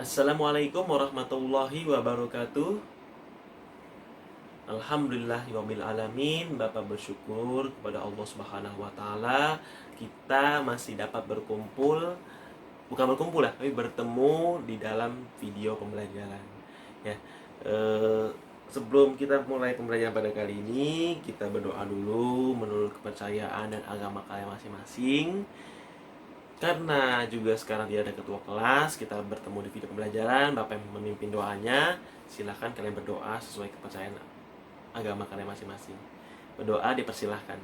Assalamualaikum warahmatullahi wabarakatuh. Alhamdulillahirabbil alamin. Bapak bersyukur kepada Allah Subhanahu wa taala kita masih dapat berkumpul, bukan berkumpul ya, tapi bertemu di dalam video pembelajaran. Ya. eh, Sebelum kita mulai pembelajaran pada kali ini, kita berdoa dulu menurut kepercayaan dan agama kalian masing-masing. Karena juga sekarang tidak ada ketua kelas, kita bertemu di video pembelajaran, Bapak yang memimpin doanya. Silahkan kalian berdoa sesuai kepercayaan agama kalian masing-masing. Berdoa dipersilahkan.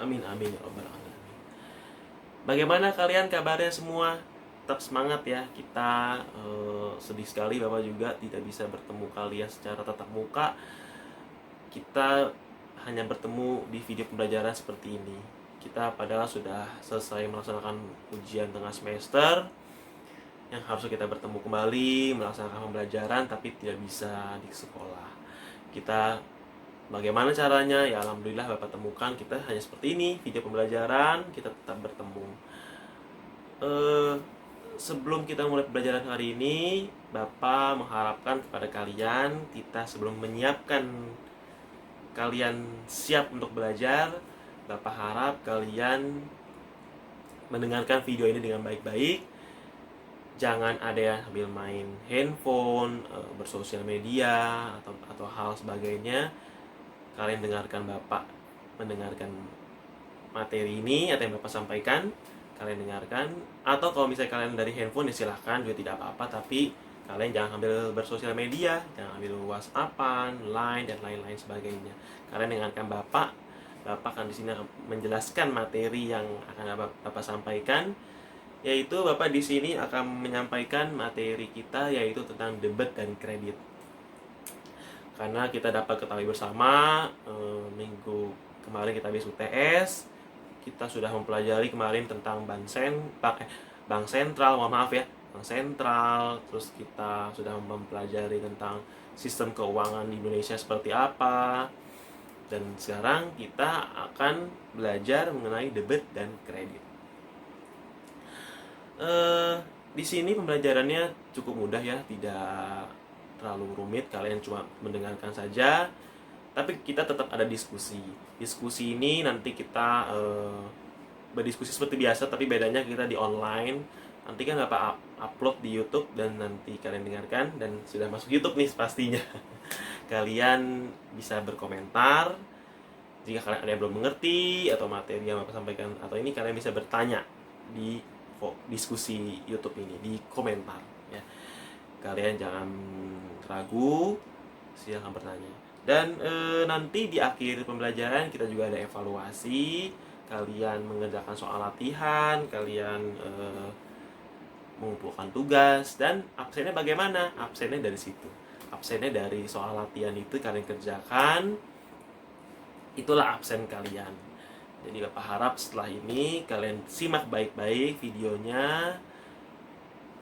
Amin amin ya robbal alamin. Bagaimana kalian kabarnya semua? Tetap semangat ya. Kita sedih sekali Bapak juga tidak bisa bertemu kalian secara tatap muka. Kita hanya bertemu di video pembelajaran seperti ini. Kita padahal sudah selesai melaksanakan ujian tengah semester yang harusnya kita bertemu kembali melaksanakan pembelajaran, tapi tidak bisa di sekolah. Kita bagaimana caranya? Ya alhamdulillah Bapak temukan kita hanya seperti ini, video pembelajaran, kita tetap bertemu. Sebelum kita mulai pembelajaran hari ini, Bapak mengharapkan kepada kalian, kita sebelum menyiapkan kalian siap untuk belajar, Bapak harap kalian mendengarkan video ini dengan baik-baik. Jangan ada yang sambil main handphone, bersosial media atau hal sebagainya. Kalian dengarkan Bapak mendengarkan materi ini atau yang Bapak sampaikan, kalian dengarkan. Atau kalau misalnya kalian dari handphone, ya silahkan juga tidak apa-apa, tapi kalian jangan ambil bersosial media, jangan ambil WhatsAppan, Line dan lain-lain sebagainya. Kalian dengarkan Bapak. Bapak akan di sini menjelaskan materi yang akan Bapak sampaikan, yaitu Bapak di sini akan menyampaikan materi kita yaitu tentang debat dan kredit. Karena kita dapat ketahui bersama, minggu kemarin kita habis UTS, kita sudah mempelajari kemarin tentang bank sentral, maaf ya, bank sentral, terus kita sudah mempelajari tentang sistem keuangan di Indonesia seperti apa, dan sekarang kita akan belajar mengenai debit dan kredit. Di sini pembelajarannya cukup mudah ya, tidak terlalu rumit, kalian cuma mendengarkan saja. Tapi kita tetap ada diskusi. Diskusi ini nanti kita berdiskusi seperti biasa, tapi bedanya kita di online. Nanti kan Bapak upload di YouTube dan nanti kalian dengarkan, dan sudah masuk YouTube nih pastinya. Kalian bisa berkomentar jika kalian ada yang belum mengerti atau materi yang Bapak sampaikan atau ini, kalian bisa bertanya di diskusi YouTube ini, di komentar ya. Kalian jangan ragu, silahkan bertanya. Dan nanti di akhir pembelajaran kita juga ada evaluasi. Kalian mengerjakan soal latihan, kalian mengumpulkan tugas, dan absennya bagaimana? Absennya dari situ. Absennya dari soal latihan itu kalian kerjakan, itulah absen kalian. Jadi Bapak harap setelah ini kalian simak baik-baik videonya.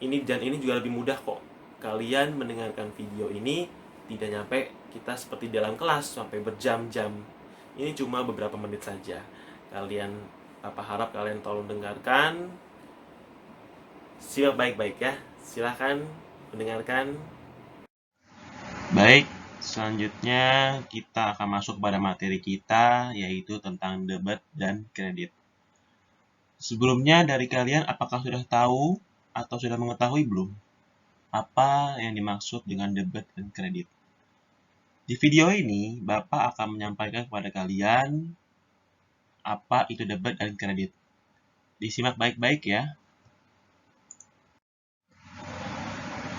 Ini juga lebih mudah kok. Kalian mendengarkan video ini tidak nyampe kita seperti dalam kelas sampai berjam-jam. Ini cuma beberapa menit saja. Bapak harap kalian tolong dengarkan. Simak baik-baik ya. Silahkan mendengarkan. Baik, selanjutnya kita akan masuk pada materi kita, yaitu tentang debat dan kredit. Sebelumnya dari kalian apakah sudah tahu atau sudah mengetahui belum apa yang dimaksud dengan debat dan kredit? Di video ini, Bapak akan menyampaikan kepada kalian apa itu debat dan kredit. Disimak baik-baik ya.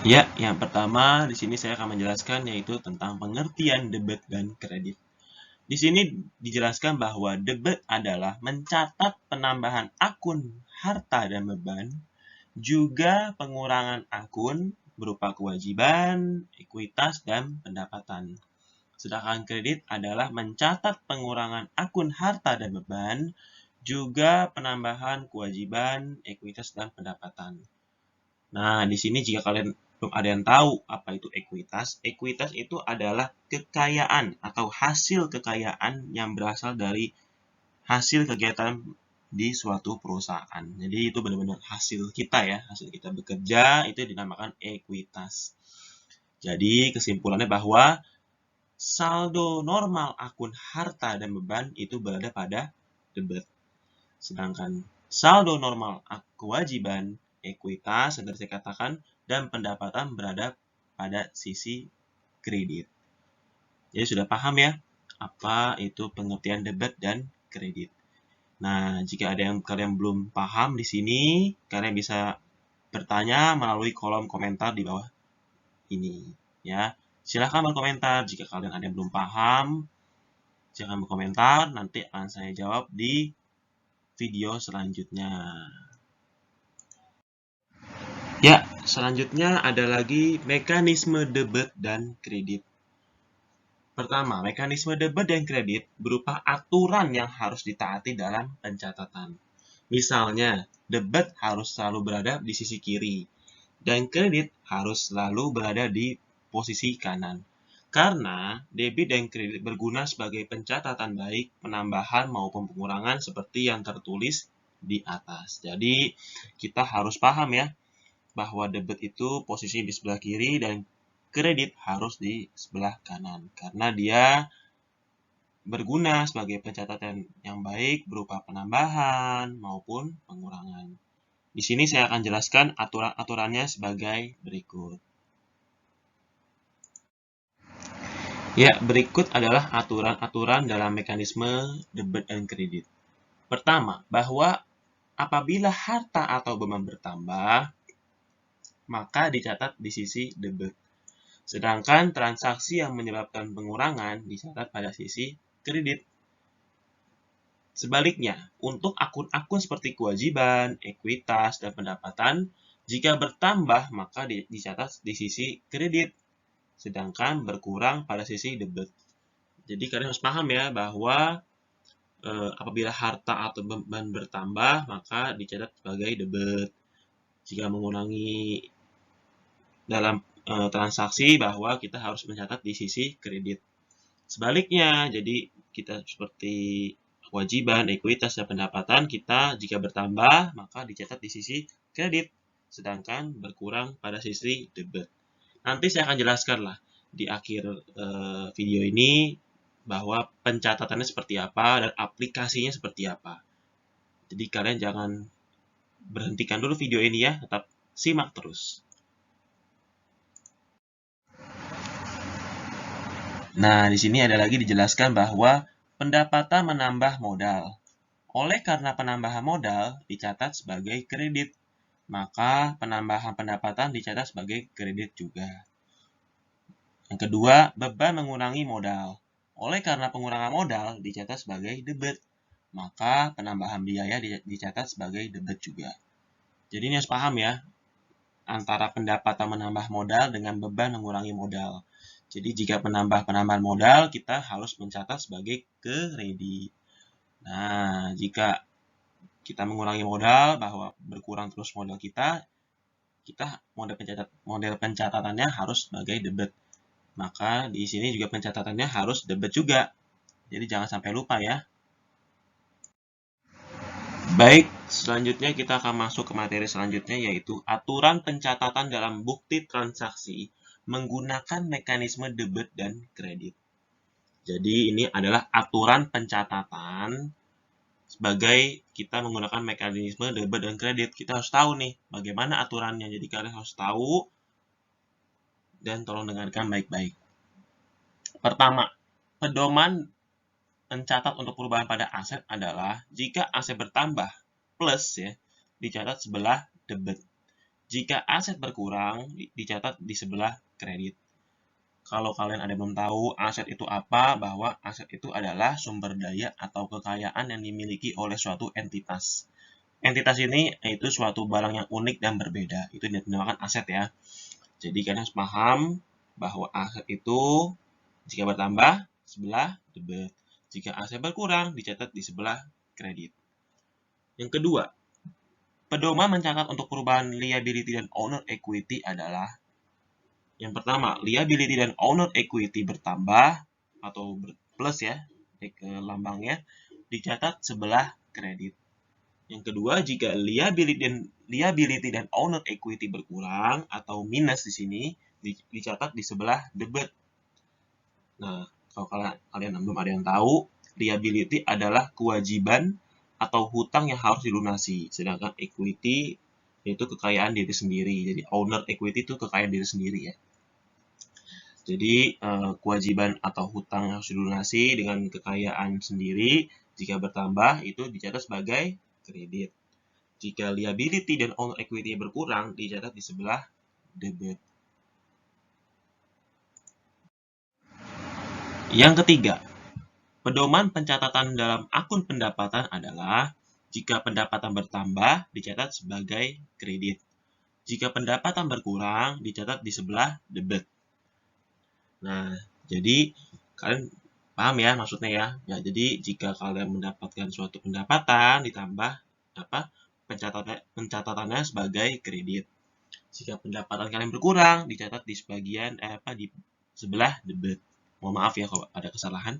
Ya, yang pertama di sini saya akan menjelaskan yaitu tentang pengertian debat dan kredit. Di sini dijelaskan bahwa debat adalah mencatat penambahan akun harta dan beban, juga pengurangan akun berupa kewajiban, ekuitas, dan pendapatan. Sedangkan kredit adalah mencatat pengurangan akun harta dan beban, juga penambahan kewajiban, ekuitas, dan pendapatan. Nah, di sini jika kalian belum ada yang tahu apa itu ekuitas. Ekuitas itu adalah kekayaan atau hasil kekayaan yang berasal dari hasil kegiatan di suatu perusahaan. Jadi itu benar-benar hasil kita ya, hasil kita bekerja itu dinamakan ekuitas. Jadi kesimpulannya bahwa saldo normal akun harta dan beban itu berada pada debit. Sedangkan saldo normal kewajiban, ekuitas, yang tadi saya katakan, dan pendapatan berada pada sisi kredit. Jadi sudah paham ya apa itu pengertian debit dan kredit. Nah, jika ada yang kalian belum paham di sini, kalian bisa bertanya melalui kolom komentar di bawah ini ya. Silahkan berkomentar jika kalian ada yang belum paham. Jangan berkomentar, nanti akan saya jawab di video selanjutnya. Ya, selanjutnya ada lagi mekanisme debit dan kredit. Pertama, mekanisme debit dan kredit berupa aturan yang harus ditaati dalam pencatatan. Misalnya, debit harus selalu berada di sisi kiri, dan kredit harus selalu berada di posisi kanan. Karena debit dan kredit berguna sebagai pencatatan baik, penambahan maupun pengurangan seperti yang tertulis di atas. Jadi, kita harus paham ya, bahwa debit itu posisi di sebelah kiri dan kredit harus di sebelah kanan. Karena dia berguna sebagai pencatatan yang baik berupa penambahan maupun pengurangan. Di sini saya akan jelaskan aturan-aturannya sebagai berikut. Ya, berikut adalah aturan-aturan dalam mekanisme debit dan kredit. Pertama, bahwa apabila harta atau beban bertambah, maka dicatat di sisi debit. Sedangkan transaksi yang menyebabkan pengurangan dicatat pada sisi kredit. Sebaliknya, untuk akun-akun seperti kewajiban, ekuitas, dan pendapatan, jika bertambah maka dicatat di sisi kredit, sedangkan berkurang pada sisi debit. Jadi kalian harus paham ya bahwa apabila harta atau beban bertambah maka dicatat sebagai debit. Jika mengurangi dalam transaksi bahwa kita harus mencatat di sisi kredit. Sebaliknya, jadi kita seperti kewajiban, ekuitas, dan pendapatan kita jika bertambah maka dicatat di sisi kredit, sedangkan berkurang pada sisi debit. Nanti saya akan jelaskan lah di akhir video ini bahwa pencatatannya seperti apa dan aplikasinya seperti apa. Jadi kalian jangan berhentikan dulu video ini ya, tetap simak terus. Nah, di sini ada lagi dijelaskan bahwa pendapatan menambah modal. Oleh karena penambahan modal dicatat sebagai kredit, maka penambahan pendapatan dicatat sebagai kredit juga. Yang kedua, beban mengurangi modal. Oleh karena pengurangan modal dicatat sebagai debit, maka penambahan biaya dicatat sebagai debit juga. Jadi ini harus paham ya, antara pendapatan menambah modal dengan beban mengurangi modal. Jadi jika penambahan modal, kita harus mencatat sebagai kredit. Nah, jika kita mengurangi modal, bahwa berkurang terus modal kita model pencatatannya harus sebagai debit. Maka di sini juga pencatatannya harus debit juga. Jadi jangan sampai lupa ya. Baik, selanjutnya kita akan masuk ke materi selanjutnya yaitu aturan pencatatan dalam bukti transaksi menggunakan mekanisme debit dan kredit. Jadi ini adalah aturan pencatatan sebagai kita menggunakan mekanisme debit dan kredit. Kita harus tahu nih bagaimana aturannya. Jadi kalian harus tahu dan tolong dengarkan baik-baik. Pertama, pedoman mencatat untuk perubahan pada aset adalah jika aset bertambah plus ya dicatat sebelah debit. Jika aset berkurang dicatat di sebelah kredit. Kalau kalian ada belum tahu aset itu apa, bahwa aset itu adalah sumber daya atau kekayaan yang dimiliki oleh suatu entitas. Entitas ini yaitu suatu barang yang unik dan berbeda. Itu dinamakan aset ya. Jadi kalian harus paham bahwa aset itu jika bertambah sebelah debit. Jika aset berkurang dicatat di sebelah kredit. Yang kedua, pedoman mencatat untuk perubahan liability dan owner equity adalah Yang pertama, liability dan owner equity bertambah atau plus ya, lambangnya dicatat sebelah kredit. Yang kedua, jika liability dan owner equity berkurang atau minus di sini dicatat di sebelah debit. Nah, kalau kalian belum ada yang tahu, liability adalah kewajiban atau hutang yang harus dilunasi, sedangkan equity yaitu kekayaan diri sendiri. Jadi owner equity itu kekayaan diri sendiri ya. Jadi kewajiban atau hutang yang harus dilunasi dengan kekayaan sendiri jika bertambah itu dicatat sebagai kredit. Jika liability dan owner equity berkurang dicatat di sebelah debit. Yang ketiga, pedoman pencatatan dalam akun pendapatan adalah jika pendapatan bertambah dicatat sebagai kredit. Jika pendapatan berkurang dicatat di sebelah debit. Nah, jadi kalian paham ya maksudnya ya. Ya, jadi jika kalian mendapatkan suatu pendapatan ditambah pencatatannya sebagai kredit. Jika pendapatan kalian berkurang dicatat di di sebelah debit. Mohon maaf ya kalau ada kesalahan.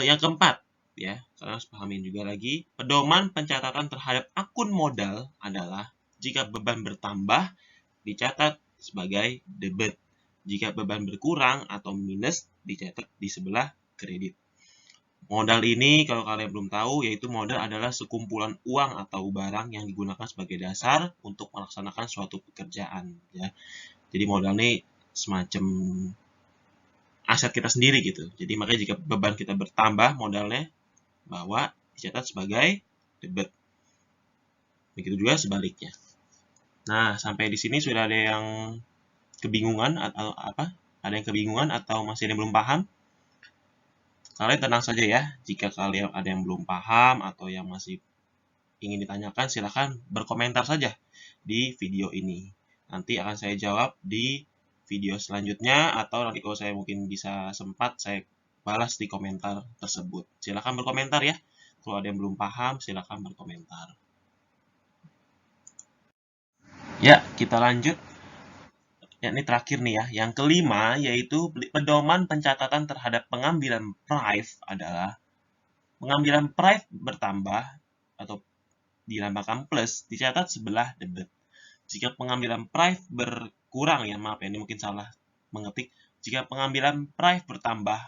Yang keempat ya, kalian harus pahamin juga lagi, pedoman pencatatan terhadap akun modal adalah jika beban bertambah dicatat sebagai debit. Jika beban berkurang atau minus dicatat di sebelah kredit. Modal ini kalau kalian belum tahu yaitu modal adalah sekumpulan uang atau barang yang digunakan sebagai dasar untuk melaksanakan suatu pekerjaan ya. Jadi modal ini semacam aset kita sendiri gitu. Jadi makanya jika beban kita bertambah modalnya bahwa dicatat sebagai debit. Begitu juga sebaliknya. Nah, sampai di sini sudah ada yang kebingungan atau apa? Ada yang kebingungan atau masih ada yang belum paham? Kalian tenang saja ya. Jika kalian ada yang belum paham atau yang masih ingin ditanyakan, silahkan berkomentar saja di video ini. Nanti akan saya jawab di video selanjutnya atau nanti kalau saya mungkin bisa sempat saya balas di komentar tersebut. Silahkan berkomentar ya. Kalau ada yang belum paham, silahkan berkomentar. Ya, kita lanjut. Ya, ini terakhir nih ya. Yang kelima yaitu pedoman pencatatan terhadap pengambilan prive adalah pengambilan prive bertambah atau dilambangkan plus dicatat sebelah debit. Jika pengambilan prive berkurang ya, maaf ya ini mungkin salah mengetik. Jika pengambilan prive bertambah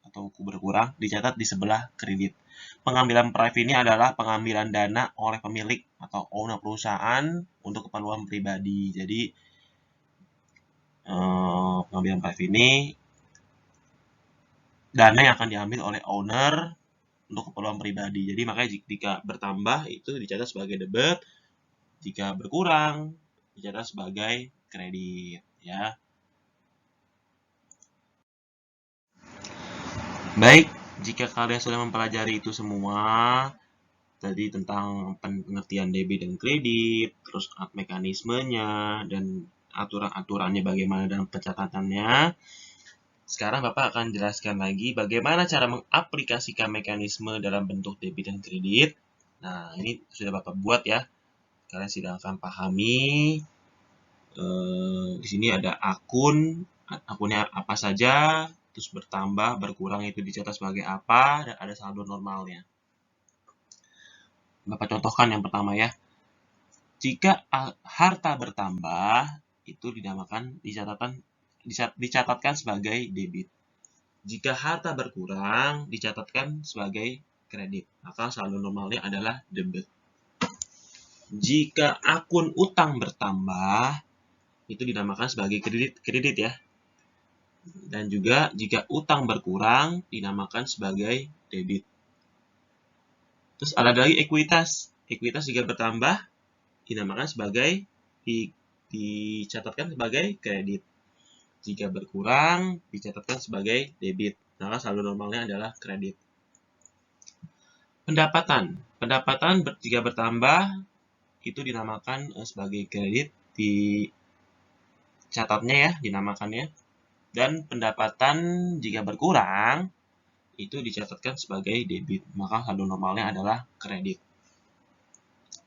atau berkurang dicatat di sebelah kredit. Pengambilan prive ini adalah pengambilan dana oleh pemilik atau owner perusahaan untuk keperluan pribadi. Jadi pengambilan prive ini dana yang akan diambil oleh owner untuk keperluan pribadi. Jadi makanya jika bertambah itu dicatat sebagai debit, jika berkurang dicatat sebagai kredit ya. Baik, jika kalian sudah mempelajari itu semua tadi tentang pengertian debit dan kredit, terus mekanismenya dan aturan-aturannya bagaimana dalam pencatatannya. Sekarang Bapak akan jelaskan lagi bagaimana cara mengaplikasikan mekanisme dalam bentuk debit dan kredit. Nah, ini sudah Bapak buat ya. Kalian sudah akan pahami. Di sini ada akunnya apa saja, terus bertambah, berkurang itu dicatat sebagai apa, dan ada saldo normalnya. Bapak contohkan yang pertama ya. Jika harta bertambah, itu dicatatkan sebagai debit. Jika harta berkurang, dicatatkan sebagai kredit. Maka saldo normalnya adalah debit. Jika akun utang bertambah, itu dinamakan sebagai kredit ya. Dan juga jika utang berkurang, dinamakan sebagai debit. Terus ada lagi ekuitas. Ekuitas jika bertambah, dinamakan sebagai dicatatkan sebagai kredit. Jika berkurang, dicatatkan sebagai debit. Maka saldo normalnya adalah kredit. Pendapatan jika bertambah, itu dinamakan sebagai kredit. Dicatatnya ya, dinamakannya. Dan pendapatan jika berkurang, itu dicatatkan sebagai debit. Maka saldo normalnya adalah kredit.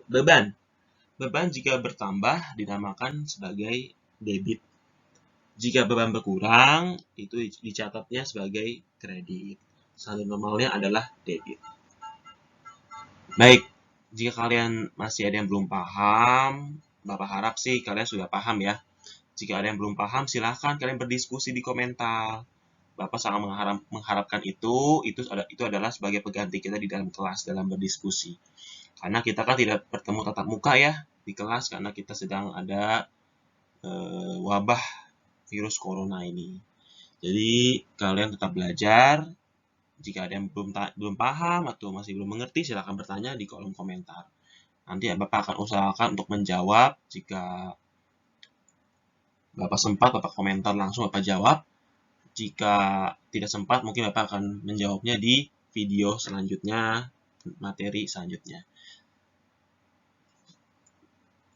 Beban jika bertambah dinamakan sebagai debit. Jika beban berkurang, itu dicatatnya sebagai kredit. Saldo normalnya adalah debit. Baik, jika kalian masih ada yang belum paham, Bapak harap sih kalian sudah paham ya. Jika ada yang belum paham, silahkan kalian berdiskusi di komentar. Bapak sangat mengharapkan itu adalah sebagai pengganti kita di dalam kelas dalam berdiskusi. Karena kita kan tidak bertemu tatap muka ya di kelas karena kita sedang ada wabah virus corona ini. Jadi kalian tetap belajar. Jika ada yang belum paham atau masih belum mengerti, silahkan bertanya di kolom komentar. Nanti Bapak akan usahakan untuk menjawab. Jika Bapak sempat, Bapak komentar langsung, Bapak jawab. Jika tidak sempat, mungkin Bapak akan menjawabnya di video selanjutnya, materi selanjutnya.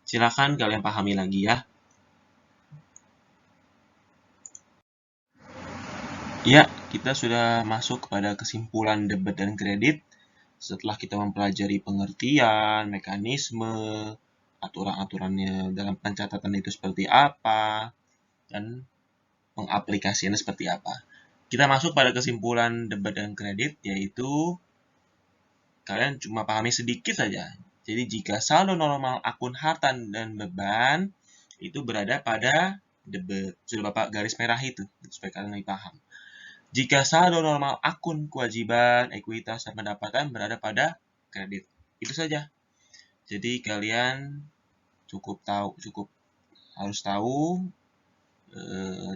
Silakan kalian pahami lagi ya. Ya, kita sudah masuk kepada kesimpulan debit dan kredit. Setelah kita mempelajari pengertian, mekanisme, aturan-aturannya dalam pencatatan itu seperti apa, dan pengaplikasiannya seperti apa. Kita masuk pada kesimpulan debit dan kredit, yaitu kalian cuma pahami sedikit saja. Jadi jika saldo normal akun harta dan beban itu berada pada debit. Sudah Bapak garis merah itu, supaya kalian lebih paham. Jika saldo normal akun kewajiban, ekuitas, dan pendapatan berada pada kredit. Itu saja. Jadi kalian cukup harus tahu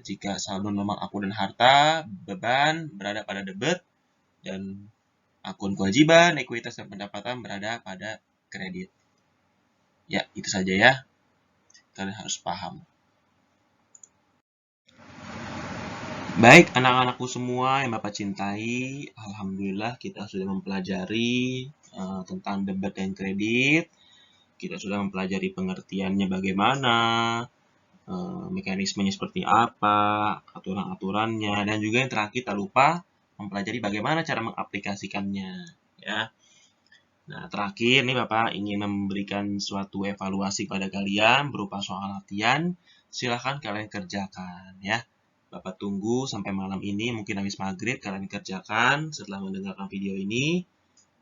jika saldo normal akun dan harta, beban berada pada debit, dan akun kewajiban, ekuitas, dan pendapatan berada pada kredit. Ya, itu saja ya. Kalian harus paham. Baik, anak-anakku semua yang Bapak cintai, alhamdulillah kita sudah mempelajari tentang debit dan kredit. Kita sudah mempelajari pengertiannya bagaimana, mekanismenya seperti apa, aturan-aturannya, dan juga yang terakhir tak lupa mempelajari bagaimana cara mengaplikasikannya. Ya. Nah, terakhir nih Bapak ingin memberikan suatu evaluasi pada kalian berupa soal latihan. Silahkan kalian kerjakan ya. Bapak tunggu sampai malam ini, mungkin habis maghrib kalian kerjakan. Setelah mendengarkan video ini,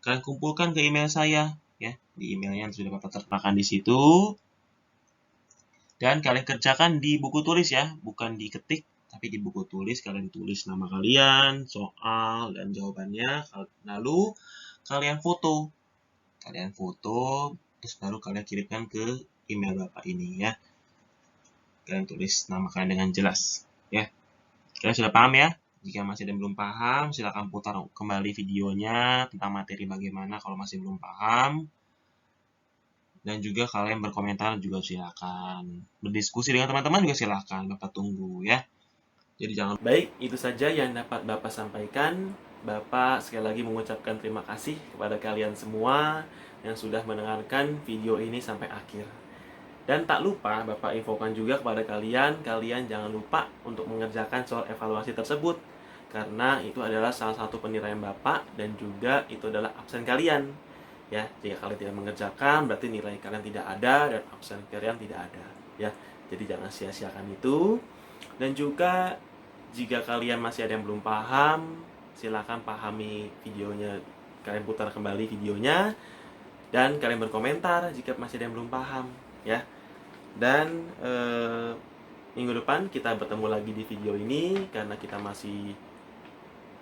kalian kumpulkan ke email saya ya, di email yang sudah Bapak terpakan di situ. Dan kalian kerjakan di buku tulis ya, bukan diketik, tapi di buku tulis kalian tulis nama kalian, soal, dan jawabannya. Lalu kalian foto. Terus baru kalian kirimkan ke email Bapak ini ya. Kalian tulis nama kalian dengan jelas ya. Kalian sudah paham ya? Jika masih ada yang belum paham, silakan putar kembali videonya tentang materi bagaimana kalau masih belum paham. Dan juga kalian berkomentar juga silakan. Berdiskusi dengan teman-teman juga silakan. Bapak tunggu ya. Jadi jangan. Baik, itu saja yang dapat Bapak sampaikan. Bapak sekali lagi mengucapkan terima kasih kepada kalian semua yang sudah mendengarkan video ini sampai akhir. Dan tak lupa Bapak infokan juga kepada kalian jangan lupa untuk mengerjakan soal evaluasi tersebut. Karena itu adalah salah satu penilaian Bapak dan juga itu adalah absen kalian. Ya, jika kalian tidak mengerjakan berarti nilai kalian tidak ada dan absen kalian tidak ada. Ya, jadi jangan sia-siakan itu. Dan juga jika kalian masih ada yang belum paham, silakan pahami videonya. Kalian putar kembali videonya dan kalian berkomentar jika masih ada yang belum paham ya. Dan minggu depan kita bertemu lagi di video ini karena kita masih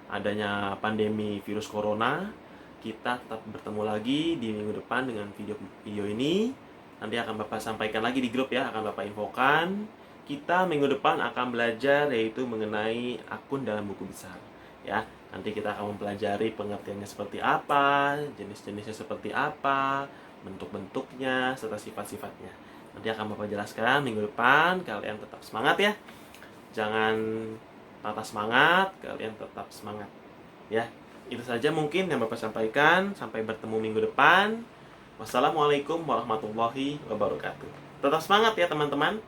adanya pandemi virus corona. Kita tetap bertemu lagi di minggu depan dengan video ini. Nanti akan Bapak sampaikan lagi di grup ya, akan Bapak infokan. Kita minggu depan akan belajar yaitu mengenai akun dalam buku besar ya. Nanti kita akan mempelajari pengertiannya seperti apa, jenis-jenisnya seperti apa, bentuk-bentuknya, serta sifat-sifatnya. Nanti akan Bapak jelaskan minggu depan. Kalian tetap semangat ya. Jangan patah semangat, kalian tetap semangat. Ya, itu saja mungkin yang Bapak sampaikan. Sampai bertemu minggu depan. Wassalamualaikum warahmatullahi wabarakatuh. Tetap semangat ya teman-teman.